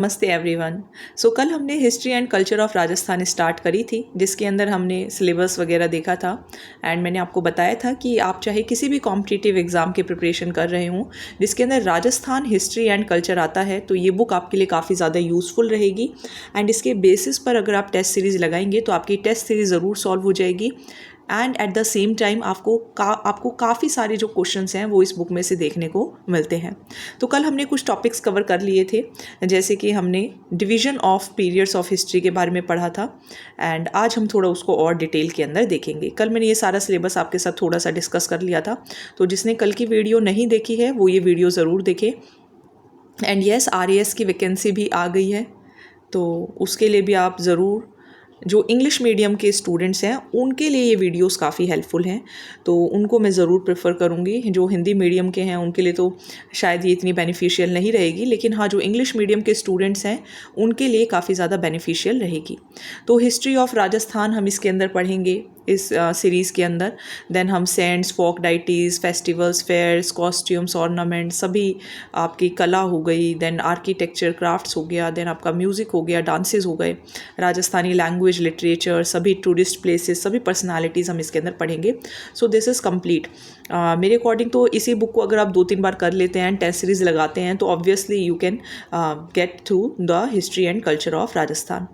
नमस्ते एवरीवन। कल हमने history and culture of Rajasthan start करी थी, जिसके अंदर हमने सिलेबस वगैरह देखा था। एंड मैंने आपको बताया था कि आप चाहे किसी भी कॉम्पिटिटिव एग्ज़ाम की प्रिपरेशन कर रहे हों जिसके अंदर राजस्थान हिस्ट्री एंड कल्चर आता है, तो ये बुक आपके लिए काफ़ी ज़्यादा यूज़फुल रहेगी। एंड इसके बेसिस पर अगर आप टेस्ट सीरीज़ लगाएंगे तो आपकी टेस्ट सीरीज़ ज़रूर सॉल्व हो जाएगी। And at the same time आपको काफ़ी सारे जो क्वेश्चंस हैं वो इस बुक में से देखने को मिलते हैं। तो कल हमने कुछ टॉपिक्स कवर कर लिए थे, जैसे कि हमने division of periods of history के बारे में पढ़ा था। एंड आज हम थोड़ा उसको और डिटेल के अंदर देखेंगे। कल मैंने ये सारा सिलेबस आपके साथ थोड़ा सा डिस्कस कर लिया था, तो जिसने कल की वीडियो नहीं देखी है वो ये वीडियो ज़रूर देखे। एंड यस, RAS की वैकेंसी भी आ गई है, तो उसके लिए भी आप ज़रूर, जो इंग्लिश मीडियम के स्टूडेंट्स हैं उनके लिए ये वीडियोस काफ़ी हेल्पफुल हैं, तो उनको मैं ज़रूर प्रेफर करूँगी। जो हिंदी मीडियम के हैं उनके लिए तो शायद ये इतनी बेनिफिशियल नहीं रहेगी, लेकिन हाँ, जो इंग्लिश मीडियम के स्टूडेंट्स हैं उनके लिए काफ़ी ज़्यादा बेनिफिशियल रहेगी। तो हिस्ट्री ऑफ राजस्थान हम इसके अंदर पढ़ेंगे इस सीरीज़ के अंदर। देन हम सेंट्स, फोक deities, festivals, fears, costumes, ornament, सभी आपकी कला हो गई, देन आर्किटेक्चर, क्राफ्ट्स हो गया, देन आपका म्यूज़िक हो गया, डांसेस हो गए, राजस्थानी लैंग्वेज, लिटरेचर, सभी टूरिस्ट प्लेसेस, सभी पर्सनालिटीज़ हम इसके अंदर पढ़ेंगे। So this is complete. मेरे अकॉर्डिंग तो इसी बुक को अगर आप 2-3 बार कर लेते हैं, टेस्ट सीरीज़ लगाते हैं, तो obviously you can get through the history and culture of Rajasthan.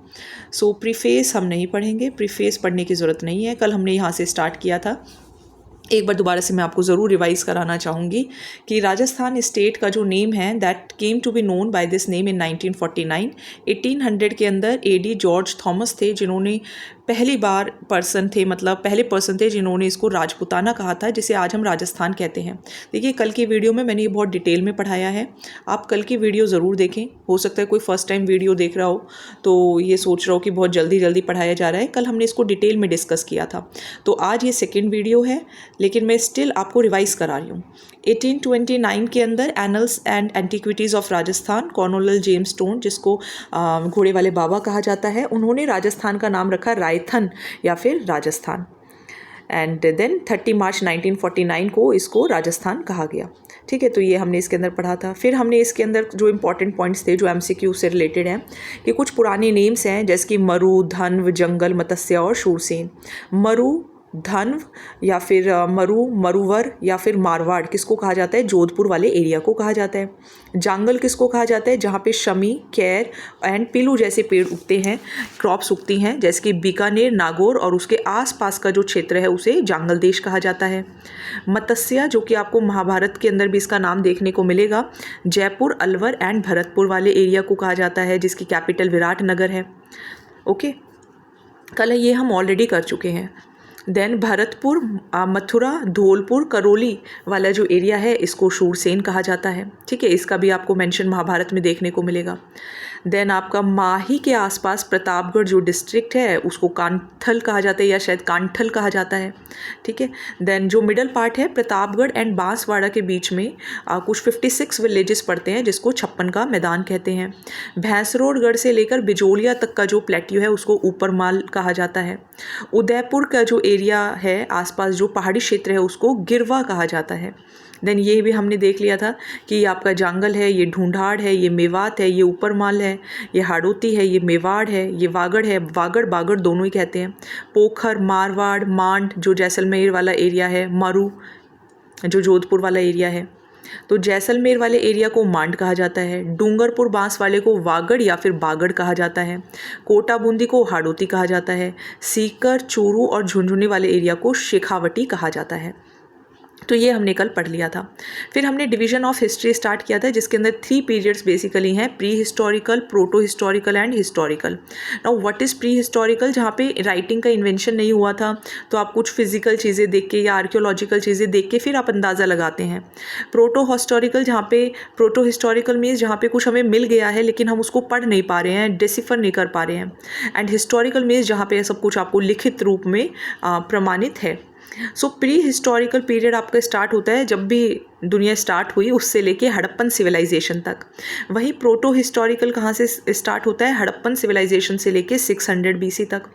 So preface हम नहीं पढ़ेंगे, प्रीफेस पढ़ने की ज़रूरत नहीं है। कल हमने यहाँ से स्टार्ट किया था। एक बार दोबारा से मैं आपको ज़रूर रिवाइज़ कराना चाहूँगी कि राजस्थान स्टेट का जो नेम है that came to be known by this name in 1949। 1800 के अंदर AD जॉर्ज थॉमस थे जिन्होंने पहली बार पहले पर्सन थे जिन्होंने इसको राजपुताना कहा था, जिसे आज हम राजस्थान कहते हैं। देखिए, कल की वीडियो में मैंने ये बहुत डिटेल में पढ़ाया है, आप कल की वीडियो ज़रूर देखें। हो सकता है कोई फर्स्ट टाइम वीडियो देख रहा हो तो ये सोच रहा हो कि बहुत जल्दी जल्दी पढ़ाया जा रहा है। कल हमने इसको डिटेल में डिस्कस किया था, तो आज ये सेकेंड वीडियो है, लेकिन मैं स्टिल आपको रिवाइज करा रही हूँ। 1829 के अंदर annuls and antiquities of Rajasthan, Cornwallis James stone, जिसको घोड़े वाले बाबा कहा जाता है, उन्होंने राजस्थान का नाम रखा रायथन या फिर राजस्थान। एंड देन 30 मार्च 1949 को इसको राजस्थान कहा गया। ठीक है, तो ये हमने इसके अंदर पढ़ा था। फिर हमने इसके अंदर जो इंपॉर्टेंट पॉइंट्स थे जो MCQ से रिलेटेड हैं, कि कुछ पुराने नेम्स हैं जैसे कि मरु, धन्व, जंगल, मत्स्य और शूरसेन। मरु, धन्व या फिर मरु, मरुवर या फिर मारवाड़ किसको कहा जाता है? जोधपुर वाले एरिया को कहा जाता है। जांगल किसको कहा जाता है? जहाँ पे शमी, कैर एंड पिलू जैसे पेड़ उगते हैं, क्रॉप्स उगती हैं, जैसे कि बीकानेर, नागौर और उसके आसपास का जो क्षेत्र है उसे जांगल देश कहा जाता है। मत्स्य, जो कि आपको महाभारत के अंदर भी इसका नाम देखने को मिलेगा, जयपुर, अलवर एंड भरतपुर वाले एरिया को कहा जाता है, जिसकी कैपिटल विराटनगर है। ओके, कल ये हम ऑलरेडी कर चुके हैं। देन भरतपुर, मथुरा, धौलपुर, करौली वाला जो एरिया है इसको शूरसेन कहा जाता है। ठीक है, इसका भी आपको मेंशन महाभारत में देखने को मिलेगा। देन आपका माही के आसपास प्रतापगढ़ जो डिस्ट्रिक्ट है उसको कांठल कहा जाता है, या शायद कांठल कहा जाता है। ठीक है, देन जो मिडल पार्ट है प्रतापगढ़ एंड बांसवाड़ा के बीच में कुछ 56 विलेजेस पड़ते हैं, जिसको 56 का मैदान कहते हैं। भैंसरोडगढ़ से लेकर बिजोलिया तक का जो प्लेट्यू है उसको ऊपरमाल कहा जाता है। उदयपुर का जो एरिया है आसपास जो पहाड़ी क्षेत्र है उसको गिरवा कहा जाता है। देन ये भी हमने देख लिया था कि ये आपका जांगल है, ये ढूंढाड़ है, ये मेवात है, ये ऊपरमाल है, ये हाड़ौती है, ये मेवाड़ है, ये वागड़ है। वागड़ बागड़ दोनों ही कहते हैं। पोखर, मारवाड़, मांड जो जैसलमेर वाला एरिया है, मरु जो जोधपुर वाला एरिया है, तो जैसलमेर वाले एरिया को मांड कहा जाता है। डूंगरपुर बांस वाले को वागड़ या फिर बागड़ कहा जाता है। कोटा बूंदी को हाड़ौती कहा जाता है। सीकर, चूरू और झुंझुनू वाले एरिया को शेखावटी कहा जाता है। तो ये हमने कल पढ़ लिया था। फिर हमने डिवीजन ऑफ हिस्ट्री स्टार्ट किया था, जिसके अंदर 3 पीरियड्स बेसिकली हैं, pre historical, proto historical and historical. Now what is pre historical? जहाँ पे राइटिंग का इन्वेंशन नहीं हुआ था, तो आप कुछ फिजिकल चीज़ें देख के या आर्कियोलॉजिकल चीज़ें देख के फिर आप अंदाज़ा लगाते हैं। Proto historical, proto historical means जहाँ पे कुछ हमें मिल गया है लेकिन हम उसको पढ़ नहीं पा रहे हैं, डिसिफर नहीं कर पा रहे हैं। एंड हिस्टोरिकल मीन्स जहाँ पे सब कुछ आपको लिखित रूप में प्रमाणित है। सो प्री हिस्टोरिकल पीरियड आपका स्टार्ट होता है जब भी दुनिया स्टार्ट हुई उससे लेके हड़प्पन सिविलाइजेशन तक। वहीं प्रोटो हिस्टोरिकल कहाँ से स्टार्ट होता है? हड़प्पन सिविलाइजेशन से लेके 600 BC तक।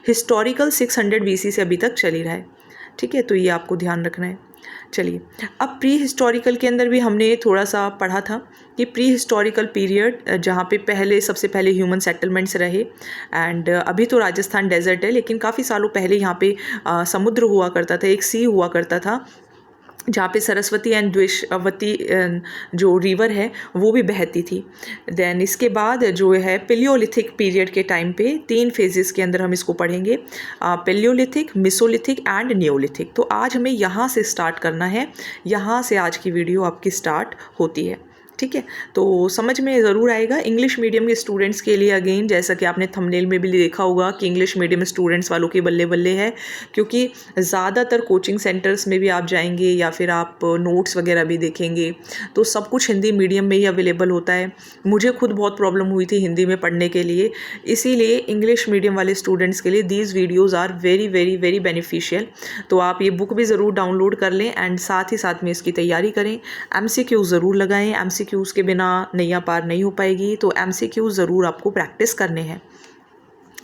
हिस्टोरिकल 600 BC से अभी तक चल ही रहा है। ठीक है, तो ये आपको ध्यान रखना है। चलिए, अब प्री हिस्टोरिकल के अंदर भी हमने थोड़ा सा पढ़ा था कि प्री हिस्टोरिकल पीरियड जहाँ पे सबसे पहले ह्यूमन सेटलमेंट्स रहे। एंड अभी तो राजस्थान डेजर्ट है, लेकिन काफ़ी सालों पहले यहाँ पे समुद्र हुआ करता था, एक सी हुआ करता था जहाँ पे सरस्वती एंड द्वेषवती जो रिवर है वो भी बहती थी। देन इसके बाद जो है पेलियोलिथिक पीरियड के टाइम पे 3 फेजेस के अंदर हम इसको पढ़ेंगे, पेलियोलिथिक, मिसोलिथिक एंड नियोलिथिक। तो आज हमें यहाँ से स्टार्ट करना है, यहाँ से आज की वीडियो आपकी स्टार्ट होती है, ठीक है। तो समझ में ज़रूर आएगा। इंग्लिश मीडियम के स्टूडेंट्स के लिए अगेन, जैसा कि आपने थंबनेल में भी देखा होगा कि इंग्लिश मीडियम स्टूडेंट्स वालों के बल्ले बल्ले है, क्योंकि ज़्यादातर कोचिंग सेंटर्स में भी आप जाएंगे या फिर आप नोट्स वगैरह भी देखेंगे तो सब कुछ हिंदी मीडियम में ही अवेलेबल होता है। मुझे खुद बहुत प्रॉब्लम हुई थी हिंदी में पढ़ने के लिए, इसीलिए इंग्लिश मीडियम वाले स्टूडेंट्स के लिए these videos are very very very beneficial. तो आप ये बुक भी ज़रूर डाउनलोड कर लें एंड साथ ही साथ में इसकी तैयारी करें। MCQ ज़रूर लगाएं, MCQs के बिना नैया पार नहीं हो पाएगी, तो MCQ ज़रूर आपको प्रैक्टिस करने हैं।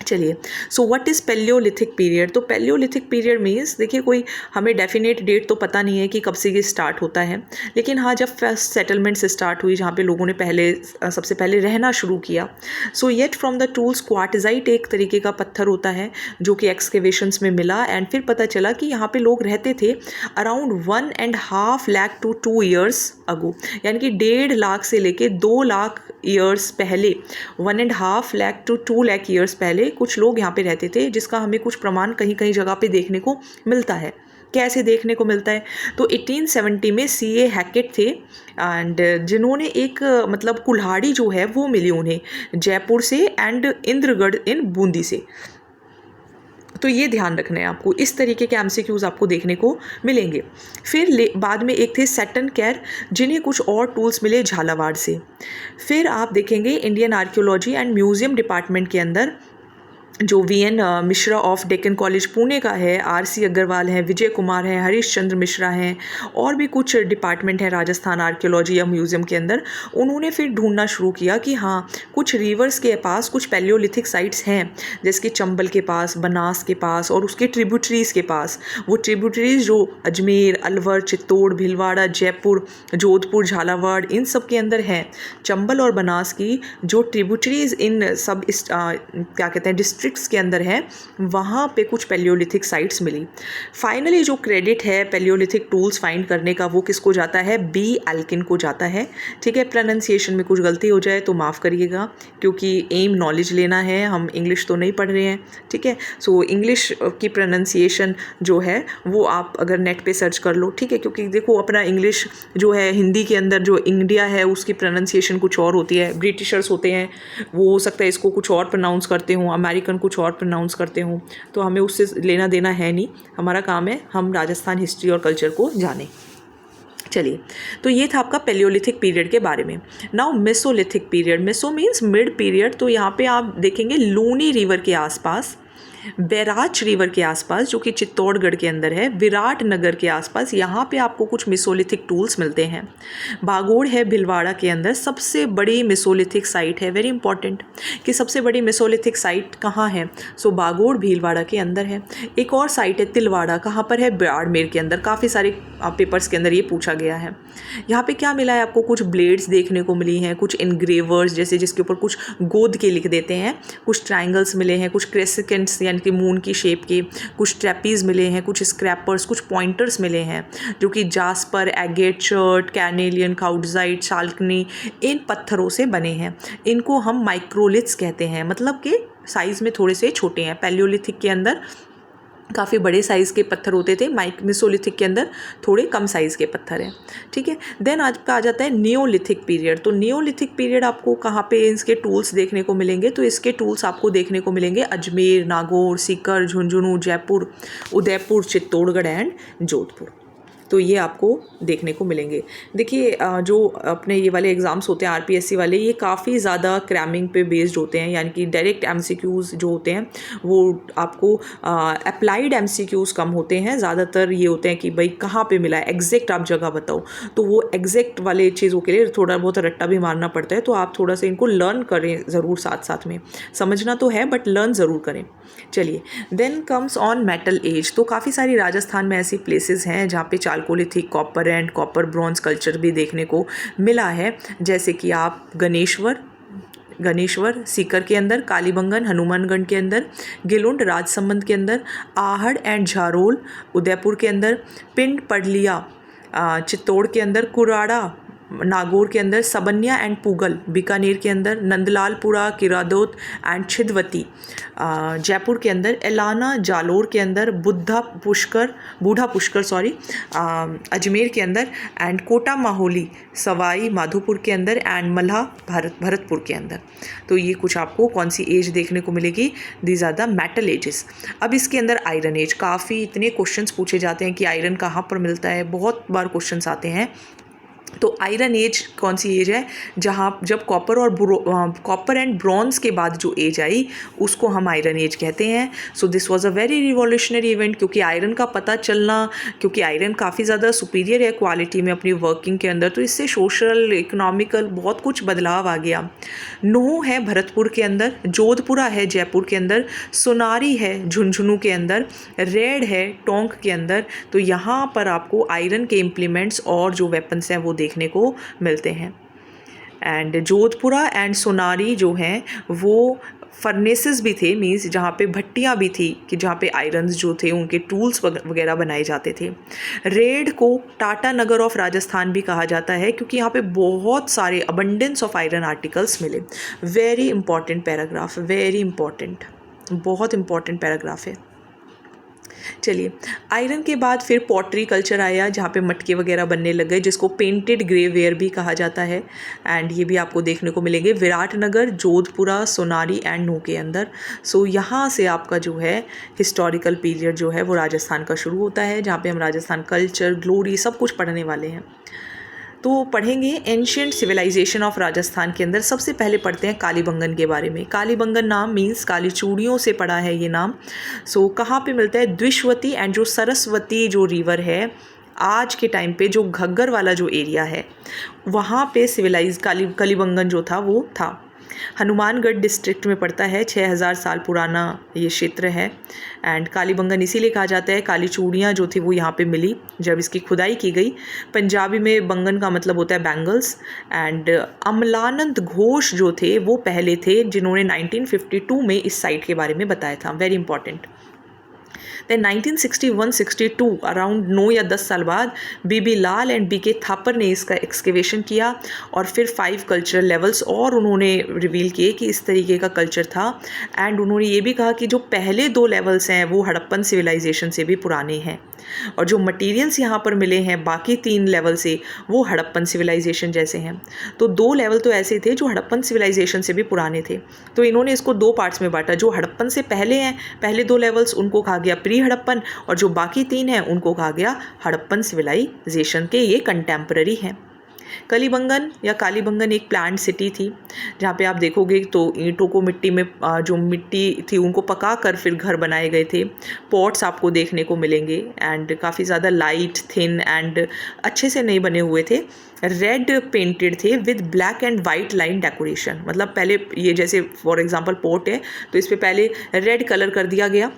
चलिए, so what is paleolithic period. तो पेलियोलिथिक पीरियड मीन्स, देखिए कोई हमें डेफिनेट डेट तो पता नहीं है कि कब से ये स्टार्ट होता है, लेकिन हाँ जब फर्स्ट सेटलमेंट से स्टार्ट हुई, जहाँ पे लोगों ने सबसे पहले रहना शुरू किया। सो yet from the tools, quartzite एक तरीके का पत्थर होता है जो कि एक्सकेवेशंस में मिला एंड फिर पता चला कि यहाँ पे लोग रहते थे around 1.5 lakh to 2 years ago, यानी कि 1.5 लाख से लेके 2 लाख ईयर्स पहले, 1.5 लाख टू 2 लाख ईयर्स पहले कुछ लोग यहाँ पे रहते थे, जिसका हमें कुछ प्रमाण कहीं कहीं जगह पे देखने को मिलता है। कैसे देखने को मिलता है, तो 1870 में C.A. हैकेट थे एंड जिन्होंने एक मतलब कुल्हाड़ी जो है वो मिली उन्हें जयपुर से एंड इंद्रगढ़ इन बूंदी से। तो ये ध्यान रखना है आपको, इस तरीके के MCQs आपको देखने को मिलेंगे। फिर बाद में एक थे सैटन केयर, जिन्हें कुछ और टूल्स मिले झालावाड़ से। फिर आप देखेंगे Indian archaeology and museum department के अंदर जो VN Mishra of Deccan college Pune का है, RC अग्रवाल हैं, विजय कुमार हैं, हरीश चंद्र मिश्रा हैं, और भी कुछ डिपार्टमेंट हैं राजस्थान आर्कियोलॉजी या म्यूज़ियम के अंदर। उन्होंने फिर ढूंढना शुरू किया कि हाँ कुछ रिवर्स के पास कुछ पेलियोलिथिक साइट्स हैं, जैसे कि चंबल के पास, बनास के पास और उसके ट्रिब्यूटरीज़ के पास। वो ट्रिब्यूटरीज़ जो अजमेर, अलवर, चित्तौड़, भीलवाड़ा, जयपुर, जोधपुर, झालावाड़, इन सब के अंदर हैं। चंबल और बनास की जो ट्रिब्यूटरीज़ इन सब क्या कहते हैं डिस्ट्रिक्ट के अंदर है, वहाँ पे कुछ पेलियोलिथिक साइट्स मिली। फाइनली जो क्रेडिट है पेलियोलिथिक टूल्स फाइंड करने का वो किसको जाता है, B. एल्किन को जाता है। ठीक है, प्रोनाउंसिएशन में कुछ गलती हो जाए तो माफ़ करिएगा, क्योंकि एम नॉलेज लेना है, हम इंग्लिश तो नहीं पढ़ रहे हैं। ठीक है, सो इंग्लिश की प्रोनाउंसिएशन जो है वो आप अगर नेट पे सर्च कर लो, ठीक है, क्योंकि देखो अपना इंग्लिश जो है हिंदी के अंदर जो इंडिया है उसकी प्रोनाउंसिएशन कुछ और होती है, ब्रिटिशर्स होते हैं वो हो सकता है इसको कुछ और प्रोनाउंस करते हों, अमेरिकन कुछ और प्रोनाउंस करते हों, तो हमें उससे लेना देना है नहीं। हमारा काम है हम राजस्थान हिस्ट्री और कल्चर को जानें। चलिए, तो ये था आपका पेलियोलिथिक पीरियड के बारे में। Now Mesolithic period, meso means mid period. तो यहाँ पे आप देखेंगे लूनी रिवर के आसपास, बैराज रिवर के आसपास जो कि चित्तौड़गढ़ के अंदर है, विराट नगर के आसपास, यहाँ पे आपको कुछ मेसोलिथिक टूल्स मिलते हैं। बागोड़ है भिलवाड़ा के अंदर, सबसे बड़ी मेसोलिथिक साइट है। वेरी इंपॉर्टेंट कि सबसे बड़ी मेसोलिथिक साइट कहाँ है, सो बागोड़ भीलवाड़ा के अंदर है। एक और साइट है तिलवाड़ा, कहाँ पर है, बाड़मेर के अंदर। काफ़ी सारे पेपर्स के अंदर ये पूछा गया है। यहाँ पे क्या मिला है आपको, कुछ ब्लेड्स देखने को मिली हैं, कुछ इनग्रेवर्स जैसे जिसके ऊपर कुछ गोद के लिख देते हैं, कुछ ट्राइंगल्स मिले हैं, कुछ क्रेसिकेंट्स यानी कि मून की शेप के, कुछ ट्रैपीज मिले हैं, कुछ स्क्रैपर्स, कुछ पॉइंटर्स मिले हैं जो कि जास्पर, एगेट, चर्ट, कैनेलियन, काउटजाइट, शाल्कनी, इन पत्थरों से बने हैं। इनको हम माइक्रोलिथ्स कहते हैं, मतलब कि साइज़ में थोड़े से छोटे हैं। पैलियोलिथिक के अंदर काफ़ी बड़े साइज़ के पत्थर होते थे, मेसोलिथिक के अंदर थोड़े कम साइज़ के पत्थर हैं। ठीक है, देन आज का आ जाता है नियोलिथिक पीरियड। तो नियोलिथिक पीरियड आपको कहाँ पे इसके टूल्स देखने को मिलेंगे, तो इसके टूल्स आपको देखने को मिलेंगे अजमेर, नागौर, सीकर, झुंझुनू, जयपुर, उदयपुर, चित्तौड़गढ़ एंड जोधपुर। तो ये आपको देखने को मिलेंगे। देखिए जो अपने ये वाले एग्ज़ाम्स होते हैं RPSC वाले, ये काफ़ी ज़्यादा क्रैमिंग पे बेस्ड होते हैं, यानी कि डायरेक्ट MCQs जो होते हैं वो आपको अप्लाइड MCQs कम होते हैं। ज़्यादातर ये होते हैं कि भाई कहाँ पे मिला है, एग्जैक्ट आप जगह बताओ। तो वो एग्जैक्ट वाले चीज़ों के लिए थोड़ा बहुत रट्टा भी मारना पड़ता है, तो आप थोड़ा सा इनको लर्न करें ज़रूर, साथ साथ में समझना तो है बट लर्न ज़रूर करें। चलिए, then comes on metal age. तो काफ़ी सारी राजस्थान में ऐसी प्लेसेस हैं जहाँ पे चाल Chalcolithic copper and copper bronze culture भी देखने को मिला है, जैसे कि आप गणेश्वर सीकर के अंदर, कालीबंगन हनुमानगढ़ के अंदर, गिलुंड राजसमंद के अंदर, आहड़ एंड झारोल उदयपुर के अंदर, पिंड पडलिया चित्तौड़ के अंदर, कुराड़ा नागौर के अंदर, सबन्या एंड पूगल बीकानेर के अंदर, नंदलालपुरा किरादोत एंड छिदवती जयपुर के अंदर, एलाना जालोर के अंदर, बूढ़ा पुष्कर अजमेर के अंदर, एंड कोटा माहोली सवाई माधोपुर के अंदर, एंड मल्हा भरतपुर के अंदर। तो ये कुछ आपको कौन सी एज देखने को मिलेगी, these are the metal ages. अब इसके अंदर आयरन एज, काफ़ी इतने क्वेश्चंस पूछे जाते हैं कि आयरन कहाँ पर मिलता है, बहुत बार क्वेश्चंस आते हैं। तो आयरन एज कौन सी एज है, जब कॉपर एंड ब्रॉन्ज के बाद जो एज आई उसको हम आयरन एज कहते हैं। So this was a very revolutionary event, क्योंकि आयरन का पता चलना, क्योंकि आयरन काफ़ी ज़्यादा सुपीरियर है क्वालिटी में अपनी वर्किंग के अंदर, तो इससे सोशल इकोनॉमिकल बहुत कुछ बदलाव आ गया। नूह है भरतपुर के अंदर, जोधपुरा है जयपुर के अंदर, सोनारी है झुंझुनू के अंदर, रेड है टोंक के अंदर। तो यहाँ पर आपको आयरन के इम्प्लीमेंट्स और जो वेपन्स हैं वो देखने को मिलते हैं। एंड जोधपुरा एंड सोनारी जो हैं वो फर्नेसेस भी थे, मीन्स जहाँ पे भट्टियाँ भी थी कि जहाँ पे आयरन्स जो थे उनके टूल्स वगैरह बनाए जाते थे। रेड को टाटा नगर ऑफ राजस्थान भी कहा जाता है, क्योंकि यहाँ पे बहुत सारे अबंडेंस ऑफ आयरन आर्टिकल्स मिले। Very important paragraph, very important, बहुत इंपॉर्टेंट पैराग्राफ है। चलिए, आयरन के बाद फिर पॉटरी कल्चर आया, जहाँ पे मटके वगैरह बनने लग गए, जिसको पेंटेड ग्रेवेयर भी कहा जाता है। एंड ये भी आपको देखने को मिलेंगे विराटनगर, जोधपुरा, सोनारी एंड नूह के अंदर। सो यहाँ से आपका जो है हिस्टोरिकल पीरियड जो है वो राजस्थान का शुरू होता है, जहाँ पे हम राजस्थान कल्चर, ग्लोरी सब कुछ पढ़ने वाले हैं। तो पढ़ेंगे एंशिएंट सिविलाइजेशन ऑफ राजस्थान के अंदर। सबसे पहले पढ़ते हैं कालीबंगन के बारे में। कालीबंगन नाम मीन्स काली चूड़ियों से पड़ा है ये नाम। सो कहाँ पे मिलता है, द्विशवती एंड जो सरस्वती जो रिवर है, आज के टाइम पे जो घग्गर वाला जो एरिया है वहाँ पे सिविलाइज कालीबंगन जो था वो था। हनुमानगढ़ डिस्ट्रिक्ट में पड़ता है, 6000 साल पुराना ये क्षेत्र है। एंड कालीबंगन इसीलिए कहा जाता है, काली चूड़ियाँ जो थी वो यहाँ पे मिली जब इसकी खुदाई की गई। पंजाबी में बंगन का मतलब होता है बैंगल्स। एंड अमलानंद घोष जो थे वो पहले थे जिन्होंने 1952 में इस साइट के बारे में बताया था। Very important. देन 1961-62 अराउंड 9 या 10 साल बाद बीबी लाल एंड बीके थापर ने इसका एक्सकेवेशन किया और फिर 5 कल्चरल लेवल्स और उन्होंने रिवील किए कि इस तरीके का कल्चर था। एंड उन्होंने ये भी कहा कि जो पहले 2 लेवल्स हैं वो हड़प्पन सिविलाइजेशन से भी पुराने हैं, और जो मटेरियल्स यहाँ पर मिले हैं बाकी 3 लेवल से वो हड़प्पन सिविलाइजेशन जैसे हैं। तो 2 लेवल तो ऐसे थे जो हड़प्पन सिविलाइजेशन से भी पुराने थे। तो इन्होंने इसको 2 पार्ट्स में बांटा। जो हड़प्पन से पहले हैं, पहले 2 लेवल्स, उनको कहा गया प्री हड़प्पन, और जो बाकी 3 हैं उनको कहा गया हड़प्पन सिविलाइजेशन के ये कंटेम्पररी हैं। कलीबंगन या कालीबंगन एक प्लांट सिटी थी, जहाँ पे आप देखोगे तो ईंटों को मिट्टी में जो मिट्टी थी उनको पका कर फिर घर बनाए गए थे। पॉट्स आपको देखने को मिलेंगे एंड काफ़ी ज़्यादा लाइट, थिन एंड अच्छे से नहीं बने हुए थे। रेड पेंटेड थे with black and white line decoration. मतलब पहले ये जैसे फॉर एग्जांपल पॉट है तो इस पर पहले रेड कलर कर दिया गया,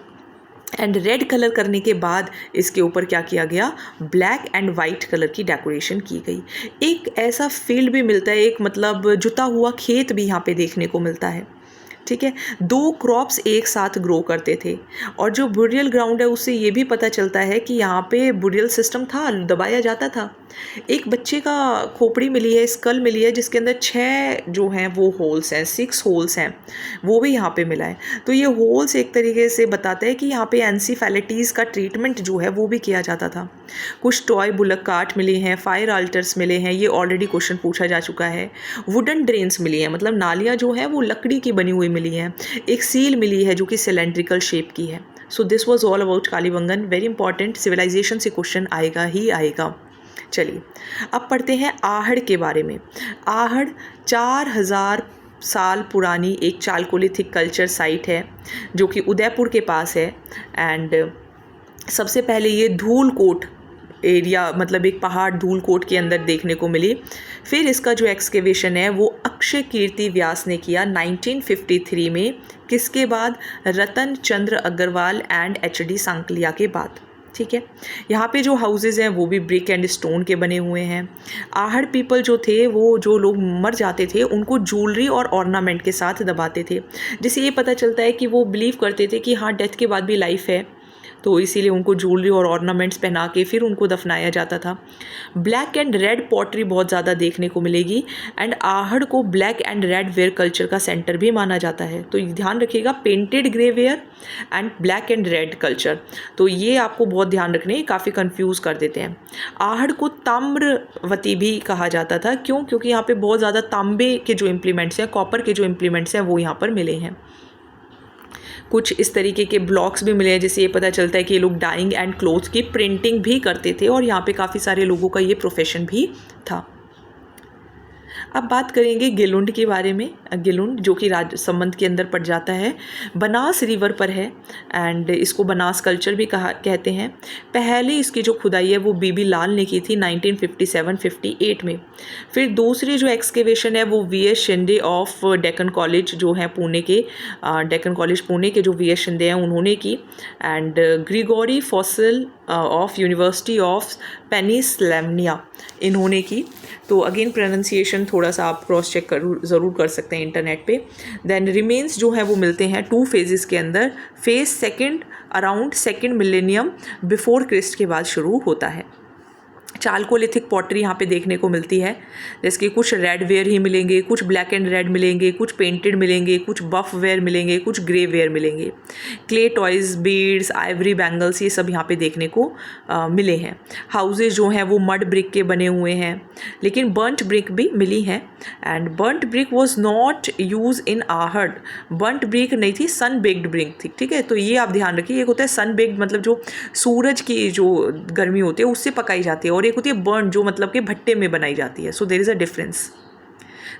एंड रेड कलर करने के बाद इसके ऊपर क्या किया गया, ब्लैक एंड वाइट कलर की डेकोरेशन की गई। एक ऐसा फील्ड भी मिलता है, एक मतलब जुता हुआ खेत भी यहाँ पे देखने को मिलता है। ठीक है, 2 क्रॉप्स एक साथ ग्रो करते थे। और जो बुरियल ग्राउंड है उससे ये भी पता चलता है कि यहाँ पे बुरियल सिस्टम था, दबाया जाता था। एक बच्चे का खोपड़ी मिली है, स्कल मिली है, जिसके अंदर 6 जो हैं वो होल्स हैं, 6 होल्स हैं, वो भी यहाँ पे मिला है। तो ये होल्स एक तरीके से बताता है कि यहाँ पे एनसीफेलिटीज़ का ट्रीटमेंट जो है वो भी किया जाता था। कुछ टॉय बुलक कार्ट मिले हैं, फायर आल्टर्स मिले हैं, ये ऑलरेडी क्वेश्चन पूछा जा चुका है। वुडन ड्रेन्स मिली हैं, मतलब नालियाँ जो है वो लकड़ी की बनी हुई मिली हैं। एक सील मिली है जो कि सिलेंड्रिकल शेप की है। So this was all about Kalibangan. Very important, civilisation से क्वेश्चन आएगा ही आएगा। चलिए अब पढ़ते हैं आहड़ के बारे में। आहड़ 4000 साल पुरानी एक चालकोलिथिक कल्चर साइट है जो कि उदयपुर के पास है। एंड सबसे पहले ये धूलकोट एरिया, मतलब एक पहाड़ धूलकोट के अंदर देखने को मिली। फिर इसका जो एक्सकेवेशन है वो अक्षय कीर्ति व्यास ने किया 1953 में। किसके बाद, रतन चंद्र अग्रवाल एंड HD सांकलिया के बाद। ठीक है। यहाँ पे जो हाउसेज़ हैं वो भी ब्रिक एंड स्टोन के बने हुए हैं। आहड़ पीपल जो थे, वो जो लोग मर जाते थे उनको ज्वेलरी और ऑर्नामेंट के साथ दबाते थे, जिससे ये पता चलता है कि वो बिलीव करते थे कि हाँ, डेथ के बाद भी लाइफ है, तो इसीलिए उनको ज्वेलरी और ऑर्नामेंट्स पहना के फिर उनको दफनाया जाता था। ब्लैक एंड रेड पॉटरी बहुत ज़्यादा देखने को मिलेगी एंड आहड़ को black and red where culture का सेंटर भी माना जाता है। तो ध्यान रखिएगा, painted grey ware and black and red culture, तो ये आपको बहुत ध्यान रखने, काफ़ी कंफ्यूज कर देते हैं। आहड़ को ताम्रवती भी कहा जाता था, क्यों? क्योंकि यहाँ पे बहुत ज़्यादा तांबे के जो इम्प्लीमेंट्स हैं, कॉपर के जो इम्प्लीमेंट्स हैं वो यहाँ पर मिले हैं। कुछ इस तरीके के ब्लॉक्स भी मिले हैं, जिससे ये पता चलता है कि ये लोग डाइंग एंड क्लोथ की प्रिंटिंग भी करते थे और यहाँ पे काफ़ी सारे लोगों का ये प्रोफेशन भी था। अब बात करेंगे गिलुंड के बारे में। गिलुंड जो कि राजसमंद के अंदर पड़ जाता है, बनास रिवर पर है एंड इसको बनास कल्चर भी कहते हैं। पहले इसकी जो खुदाई है वो बीबी लाल ने की थी 1957-58 में। फिर दूसरी जो एक्सकेवेशन है वो V S Shinde of Deccan college जो है पुणे के, डेक्कन कॉलेज पुणे के जो वी एस शिंदे हैं उन्होंने की, and Gregory Possehl of University of Pennsylvania इन्होंने की। तो अगेन प्रोनाउंसिएशन थोड़ा सा आप क्रॉस चेक ज़रूर कर सकते हैं इंटरनेट पे। देन रिमेन्स जो है वो मिलते हैं 2 फेजेस के अंदर। Phase second around second millennium before Christ के बाद शुरू होता है। चालकोलिथिक पॉटरी यहाँ पे देखने को मिलती है, जैसे कि कुछ रेड वेयर ही मिलेंगे, कुछ ब्लैक एंड रेड मिलेंगे, कुछ पेंटेड मिलेंगे, कुछ बफ वेयर मिलेंगे, कुछ ग्रे वेयर मिलेंगे। Clay toys, beads, Ivory bangles, ये सब यहाँ पे देखने को मिले हैं। हाउसेज जो हैं वो मड ब्रिक के बने हुए हैं, लेकिन बर्न्ट ब्रिक भी मिली हैं। And burnt brick was not use in Ahar. Burnt brick नहीं थी, सन बेक्ड ब्रिक थी, ठीक है। तो ये आप ध्यान रखिए, एक होता है सन बेक्ड मतलब जो सूरज की जो गर्मी होती है उससे पकाई जाती है, और एक होती है बर्न जो मतलब कि भट्टे में बनाई जाती है। So there is a difference.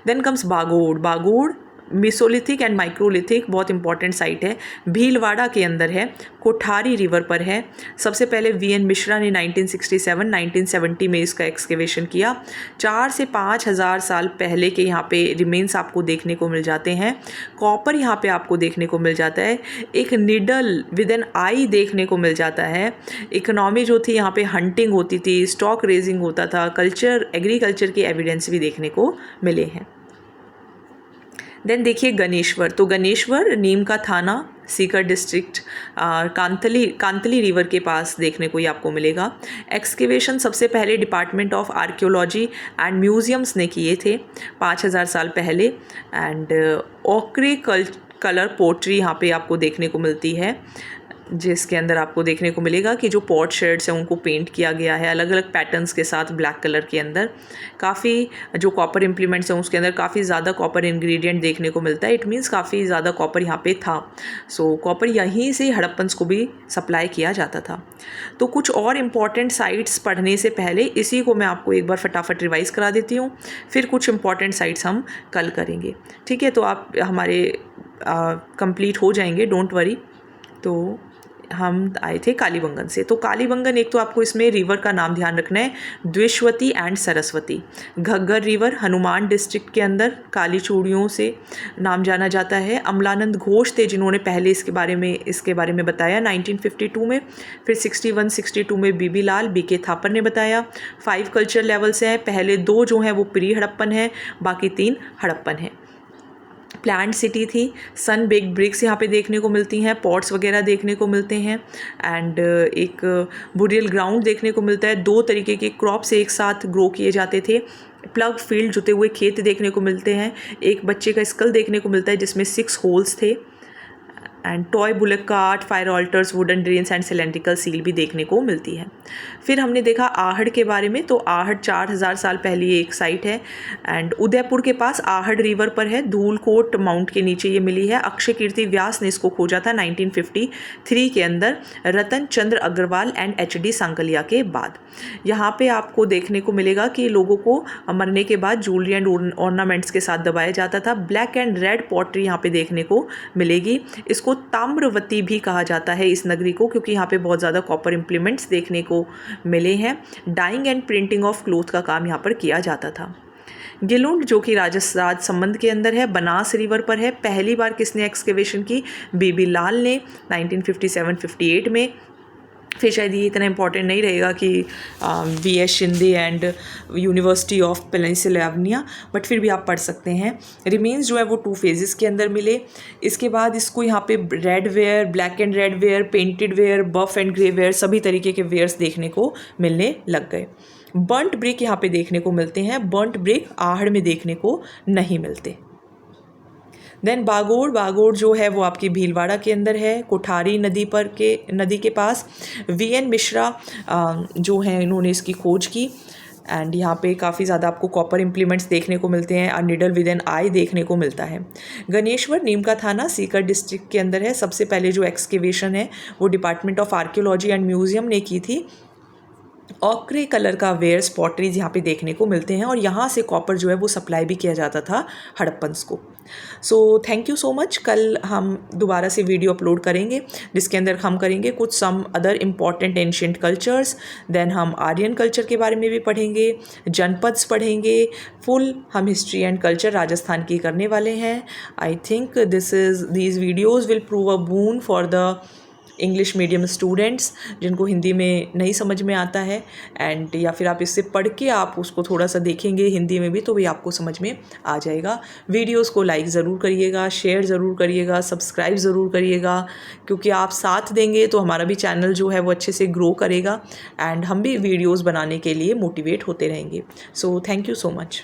Then comes Bagor. Bagor mesolithic and microlithic बहुत इंपॉर्टेंट साइट है, भीलवाड़ा के अंदर है, कोठारी रिवर पर है। सबसे पहले वी एन मिश्रा ने 1967-1970 में इसका एक्सकेवेशन किया। 4 से 5 हज़ार साल पहले के यहाँ पे रिमेन्स आपको देखने को मिल जाते हैं। कॉपर यहाँ पे आपको देखने को मिल जाता है। एक निडल विद एन आई देखने को मिल जाता है। इकोनॉमी जो थी यहाँ पे हंटिंग होती थी, स्टॉक रेजिंग होता था, कल्चर एग्रीकल्चर के एविडेंस भी देखने को मिले हैं। देन देखिए गणेश्वर। तो गणेश्वर नीम का थाना, सीकर डिस्ट्रिक्ट, कांतली रिवर के पास देखने को ही आपको मिलेगा। एक्सकेवेशन सबसे पहले department of archaeology and museums ने किए थे 5000 साल पहले। एंड ओक्रे कलर पोट्री यहाँ पे आपको देखने को मिलती है, जिसके अंदर आपको देखने को मिलेगा कि जो पॉट शेड्स हैं उनको पेंट किया गया है अलग अलग पैटर्न्स के साथ ब्लैक कलर के अंदर। काफ़ी जो कॉपर इम्प्लीमेंट्स हैं उसके अंदर काफ़ी ज़्यादा कॉपर इंग्रेडिएंट देखने को मिलता है। इट मीन्स काफ़ी ज़्यादा कॉपर यहाँ पे था। सो कॉपर यहीं से हड़प्पन्स को भी सप्लाई किया जाता था। तो कुछ और इम्पॉर्टेंट साइट्स पढ़ने से पहले इसी को मैं आपको एक बार फटाफट रिवाइज़ करा देती हूँ, फिर कुछ इम्पॉर्टेंट साइट्स हम कल करेंगे, ठीक है। तो आप हमारे कंप्लीट हो जाएंगे, डोंट वरी। तो हम आए थे कालीबंगन से। तो कालीबंगन, एक तो आपको इसमें रिवर का नाम ध्यान रखना है, Drishadvati and Saraswati. Ghaggar river Hanuman district के अंदर काली चूड़ियों से नाम जाना जाता है। अमलानंद घोष थे जिन्होंने पहले इसके बारे में बताया 1952 में। फिर 61-62 में बीबी लाल बीके थापर ने बताया। 5 कल्चर लेवल्स हैं, पहले 2 जो हैं वो प्री हड़प्पन है, बाकी 3 हड़प्पन है। प्लांट सिटी थी, सन बेक्ड ब्रिक्स यहाँ पे देखने को मिलती हैं, पॉट्स वगैरह देखने को मिलते हैं। एंड एक बुरियल ग्राउंड देखने को मिलता है। 2 तरीके के क्रॉप्स एक साथ ग्रो किए जाते थे। प्लग फील्ड, जुते हुए खेत देखने को मिलते हैं। एक बच्चे का स्कल देखने को मिलता है जिसमें 6 होल्स थे। And toy bullock cart, fire alters, wooden drains and cylindrical seal भी देखने को मिलती है। फिर हमने देखा आहड़ के बारे में। तो आहड़ 4000 साल पहले ये एक साइट है एंड उदयपुर के पास आहड़ रिवर पर है, धूलकोट माउंट के नीचे ये मिली है। अक्षय कीर्ति व्यास ने इसको खोजा था 1953 के अंदर, रतन चंद्र अग्रवाल एंड HD सांकलिया के बाद। यहाँ पे आपको देखने को मिलेगा कि लोगों को मरने के बाद ज्वेलरी एंड ऑर्नामेंट्स के साथ दबाया जाता था। ब्लैक एंड रेड पॉटरी यहाँ पे देखने को मिलेगी। इसको ताम्रवती भी कहा जाता है इस नगरी को, क्योंकि यहाँ पे बहुत ज़्यादा कॉपर इम्प्लीमेंट्स देखने को मिले हैं। Dyeing and printing of cloth का काम यहाँ पर किया जाता था। गिलुंड जो कि राजसमंद के अंदर है, बनास रिवर पर है। पहली बार किसने एक्सकेवेशन की? बीबी लाल ने 1957-58 में। फिर शायद ये इतना इम्पोर्टेंट नहीं रहेगा कि V.S. Shinde and university of Pennsylvania, but फिर भी आप पढ़ सकते हैं। रिमेन्स जो है वो 2 फेजेस के अंदर मिले। इसके बाद इसको यहाँ पे red ware, black and red ware, painted ware, buff and grey ware, सभी तरीके के वेयर्स देखने को मिलने लग गए। बर्न्ट ब्रिक यहाँ पे देखने को मिलते हैं, बर्न्ट ब्रिक आहड़ में देखने को नहीं मिलते। देन बागोड़ जो है वो आपकी भीलवाड़ा के अंदर है, कोठारी नदी के पास। V.N. मिश्रा जो हैं इन्होंने इसकी खोज की। एंड यहाँ पे काफ़ी ज़्यादा आपको कॉपर इम्प्लीमेंट्स देखने को मिलते हैं। निडल विद एन आई देखने को मिलता है। गणेश्वर नीमका थाना सीकर डिस्ट्रिक्ट के अंदर है। सबसे पहले जो एक्सकेवेशन है वो department of archaeology and museum ने की थी। ऑक्रे कलर का वेयर्स पॉटरीज यहाँ पे देखने को मिलते हैं और यहाँ से कॉपर जो है वो सप्लाई भी किया जाता था हड़प्पन्स को। So thank you so much. कल हम दोबारा से वीडियो अपलोड करेंगे जिसके अंदर हम करेंगे कुछ some other important ancient cultures. Then हम आर्यन कल्चर के बारे में भी पढ़ेंगे, जनपद्स पढ़ेंगे। फुल हम हिस्ट्री एंड कल्चर राजस्थान की करने वाले हैं। I think these videos will prove a boon for the English medium students जिनको हिंदी में नहीं समझ में आता है, एंड या फिर आप इससे पढ़ के आप उसको थोड़ा सा देखेंगे हिंदी में भी तो भी आपको समझ में आ जाएगा। वीडियोस को लाइक ज़रूर करिएगा, शेयर ज़रूर करिएगा, सब्सक्राइब ज़रूर करिएगा, क्योंकि आप साथ देंगे तो हमारा भी चैनल जो है वो अच्छे से ग्रो करेगा एंड हम भी वीडियोज़ बनाने के लिए मोटिवेट होते रहेंगे। So thank you so much.